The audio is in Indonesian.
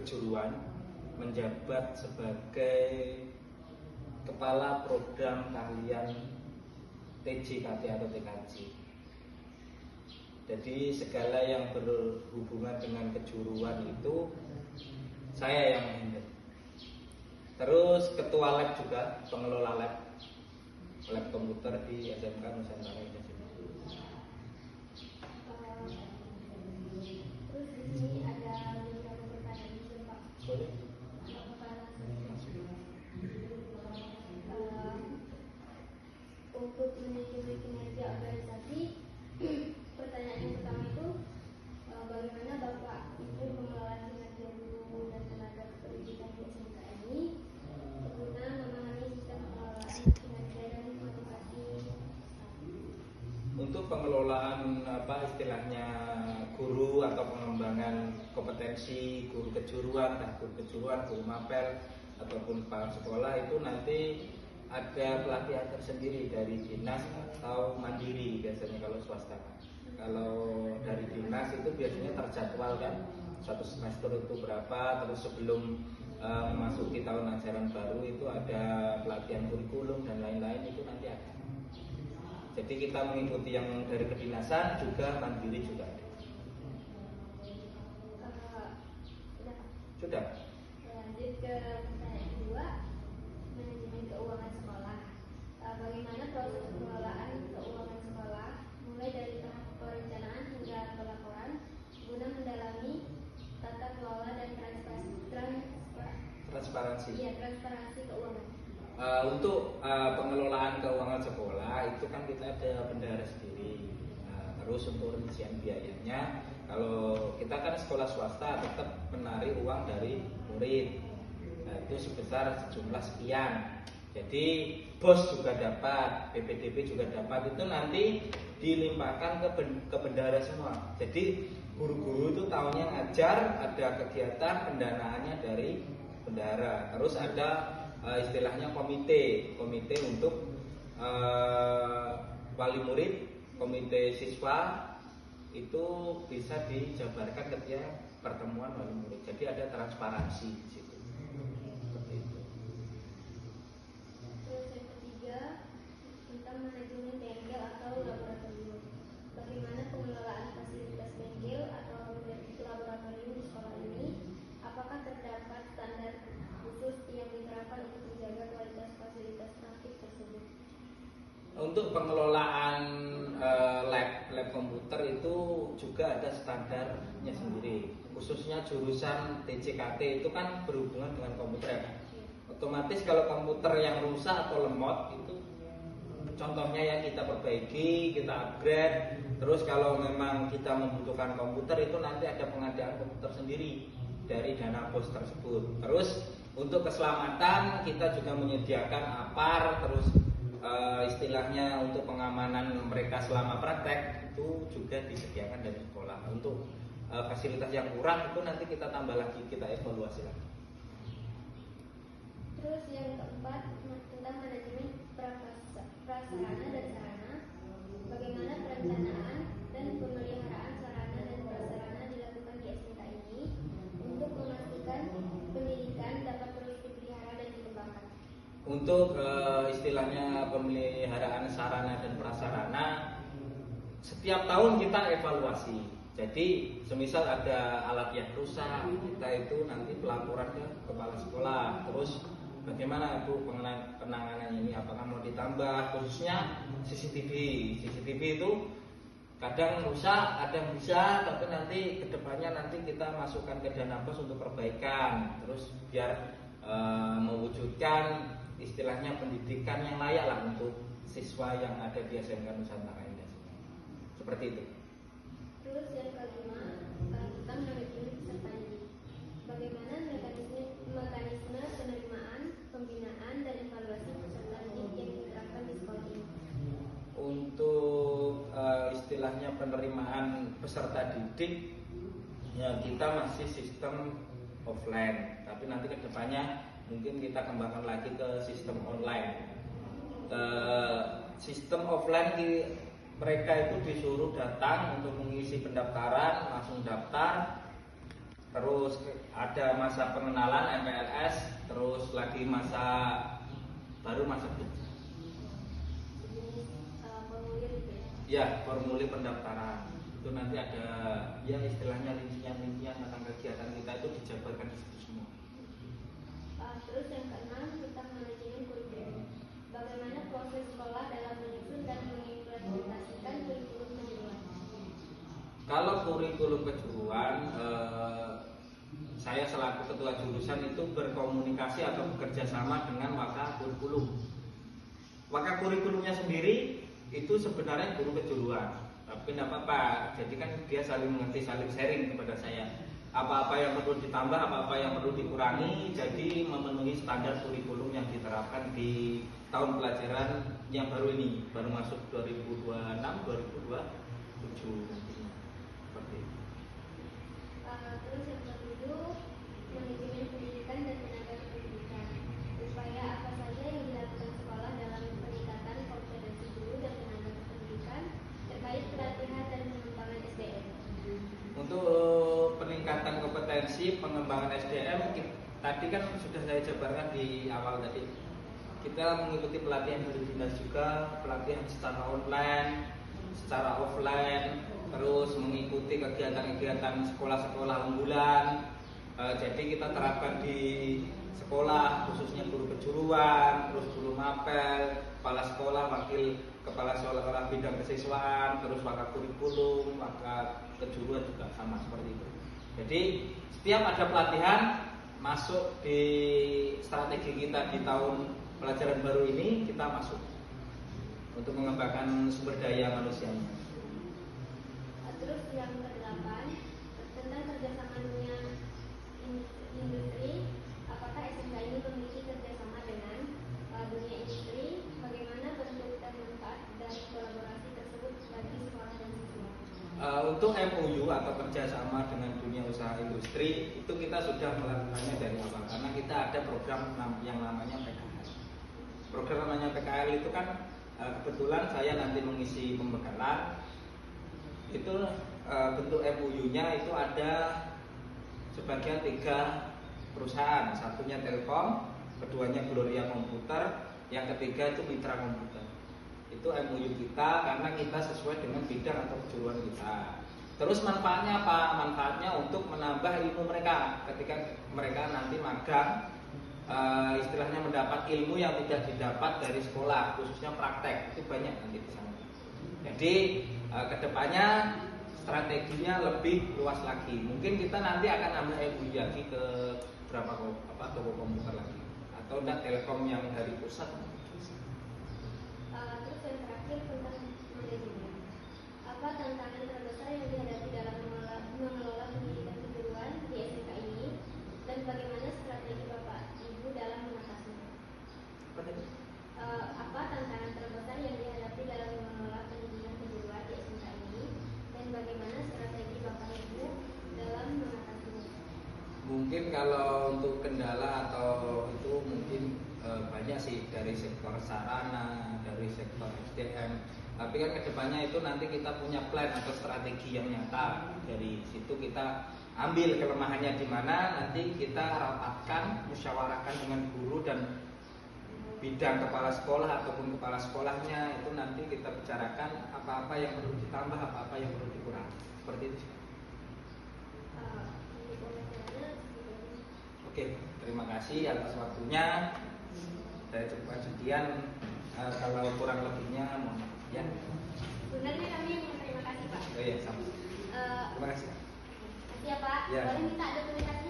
Kejuruan menjabat sebagai Kepala Program Keahlian TJKT atau TKJ. Jadi segala yang berhubungan dengan kejuruan itu saya yang handle. Terus ketua lab juga, pengelola lab komputer di SMK Nusantara Indah. Terus di sini ada beberapa pertanyaan juga, Pak. Boleh? Untuk manajemen kinerja organisasi, pertanyaan yang pertama itu bagaimana Bapak Ibu mengelola kinerja guru dan tenaga pendidikan di SMK ini guna memahami sistem pengelolaan kinerja dan motivasi. Untuk pengelolaan istilahnya guru atau pengembangan kompetensi guru kejuruan, guru mapel ataupun kepala sekolah itu nanti ada pelatihan tersendiri dari dinas atau mandiri biasanya kalau swasta. Kalau dari dinas itu biasanya terjadwal kan, satu semester itu berapa, terus sebelum memasuki tahun ajaran baru itu ada pelatihan kurikulum dan lain-lain itu nanti ada. Jadi kita mengikuti yang dari kedinasan juga mandiri juga ada. Sudah. Lanjut ke pertanyaan kedua, manajemen keuangan sekolah. Bagaimana proses pengelolaan keuangan sekolah mulai dari tahap perencanaan hingga pelaporan guna mendalami tata kelola dan transparansi keuangan. Untuk pengelolaan keuangan sekolah itu kan kita ada bendahara sendiri. Terus untuk rincian biayanya, kalau kita kan sekolah swasta tetap menarik uang dari murid. Itu sebesar sejumlah sekian. Jadi bos juga dapat, PPDB juga dapat. Itu nanti dilimpahkan ke bendahara semua. Jadi guru-guru itu tahunnya ngajar, ada kegiatan pendanaannya dari bendahara. Terus ada istilahnya komite untuk wali murid, komite siswa itu bisa dijabarkan ketika pertemuan wali murid. Jadi ada transparansi di situ. Seperti itu. Terus yang ketiga tentang manajemen bengkel atau laboratorium. Bagaimana pengelolaan fasilitas bengkel atau laboratorium di sekolah ini? Apakah terdapat standar khusus yang diterapkan untuk menjaga kualitas fasilitas praktik tersebut? Untuk pengelolaan lab komputer itu juga ada standarnya sendiri. Khususnya jurusan TJKT itu kan berhubungan dengan komputer ya. Otomatis kalau komputer yang rusak atau lemot itu contohnya yang kita perbaiki, kita upgrade. Terus kalau memang kita membutuhkan komputer itu nanti ada pengadaan komputer sendiri dari dana bos tersebut. Terus untuk keselamatan kita juga menyediakan APAR, terus istilahnya untuk pengamanan mereka selama praktek itu juga disediakan dari sekolah. Untuk fasilitas yang kurang itu nanti kita tambah lagi, kita evaluasi lagi. Terus yang keempat tentang manajemen prasarana dan sarana. Bagaimana perencanaan dan pemeliharaan sarana dan prasarana dilakukan di SMK ini untuk memastikan pendidikan dapat terus dipelihara dan dikembangkan. Untuk istilahnya pemeliharaan sarana dan prasarana, setiap tahun kita evaluasi. Jadi semisal ada alat yang rusak, kita itu nanti pelaporan ke kepala sekolah. Terus bagaimana Bu penanganan ini, apakah mau ditambah, khususnya CCTV itu kadang rusak, kadang bisa, tapi nanti kedepannya nanti kita masukkan ke dana bos untuk perbaikan. Terus biar mewujudkan istilahnya pendidikan yang layak lah untuk siswa yang ada di SMK Nusantara Indah. Seperti itu. Terus yang kelima tentang manajemen peserta didik. Bagaimana mekanisme penerimaan, pembinaan dan evaluasi peserta didik yang diterapkan di sekolah ini? Untuk istilahnya penerimaan peserta didik ya kita masih sistem offline, tapi nanti kedepannya mungkin kita kembangkan lagi ke sistem online. Sistem offline mereka itu disuruh datang untuk mengisi pendaftaran, langsung daftar. terus ada masa pengenalan MPLS, terus lagi masa baru masa kerja. Jenis formulir gitu ya. Ya, formulir pendaftaran itu nanti ada ya istilahnya rincian-rincian tentang kegiatan kita itu dijabarkan di situ semua. Terus yang keenam tentang manajemen kurikulum. Bagaimana proses sekolah dalam menyusun dan mengimplementasikan kurikulum kejuruan? Kalau kurikulum kejuruan, saya selaku ketua jurusan itu berkomunikasi atau bekerja sama dengan waka kurikulum. Waka kurikulumnya sendiri itu sebenarnya guru kejuruan, tapi tidak apa-apa. Jadi kan dia saling mengerti, saling sharing kepada saya. Apa-apa yang perlu ditambah, apa-apa yang perlu dikurangi, jadi memenuhi standar kurikulum yang diterapkan di tahun pelajaran yang baru ini, baru masuk 2026-2027 nantinya. Seperti itu. Terus yang ketujuh, manajemen pendidikan dan tenaga pendidikan. Upaya apa saja yang dilakukan sekolah dalam peningkatan kompetensi guru dan tenaga pendidikan terkait pelatihan dan pengembangan SDM? Untuk peningkatan kompetensi pengembangan SDM tadi kan sudah saya jabarkan di awal tadi. Kita mengikuti pelatihan dari dinas juga, pelatihan secara online, secara offline, terus mengikuti kegiatan-kegiatan sekolah-sekolah unggulan. Jadi kita terapkan di sekolah, khususnya guru kejuruan, terus guru mapel, kepala sekolah, wakil kepala sekolah bidang kesiswaan, terus waka kurikulum, waka kejuruan juga sama seperti itu. Jadi setiap ada pelatihan masuk di strategi kita di tahun pelajaran baru ini, kita masuk untuk mengembangkan sumber daya manusianya. Terus yang kedelapan tentang kerjasamanya industri, apakah SMK ini memiliki kerjasama dengan dunia industri? Bagaimana bentuk dan manfaat dari kolaborasi tersebut bagi sekolah dan siswa? Untuk MOU atau kerjasama dengan dunia usaha industri itu kita sudah melakukannya dari awal karena kita ada program yang namanya PKL. Program namanya PKL itu kan kebetulan saya nanti mengisi pembekalan. Itu bentuk MOU-nya itu ada sebagian 3 perusahaan, satunya Telkom, keduanya Gloria Komputer, yang ketiga itu Mitra Komputer. Itu MOU kita karena kita sesuai dengan bidang atau kejuruan kita. Terus manfaatnya apa? Manfaatnya untuk menambah ilmu mereka ketika mereka nanti magang, istilahnya mendapat ilmu yang tidak didapat dari sekolah, khususnya praktek, itu banyak nanti di sana. Jadi kedepannya strateginya lebih luas lagi. Mungkin kita nanti akan ambil MOU lagi ke berapa toko komputer lagi, atau enggak Telkom yang dari pusat. Terus yang terakhir tentang manajemen. Apa tantangan terbesar yang dihadapi dalam mengelola pendidikan kejuruan di SMK ini, dan bagaimana strategi Bapak Ibu dalam mengatasinya? Apa tantangan terbesar yang dihadapi dalam mengelola pendidikan kejuruan di SMK ini, dan bagaimana strategi Bapak Ibu dalam mengatasinya? Mungkin kalau untuk kendala atau itu mungkin banyak sih dari sektor sarana, dari sektor SDM. Tapi kan kedepannya itu nanti kita punya plan atau strategi yang nyata. Dari situ kita ambil kelemahannya di mana, nanti kita rapatkan, musyawarahkan dengan guru dan bidang kepala sekolah ataupun kepala sekolahnya, itu nanti kita bicarakan apa-apa yang perlu ditambah, apa-apa yang perlu dikurangi. Seperti itu. Oke, terima kasih atas waktunya. Saya coba sekian, kalau kurang lebihnya mohon maaf ya. Sebenarnya kami yang terima kasih Pak. Oh iya, sama. Terima kasih. Terima kasih ya Pak. Ya. Boleh minta dokumentasi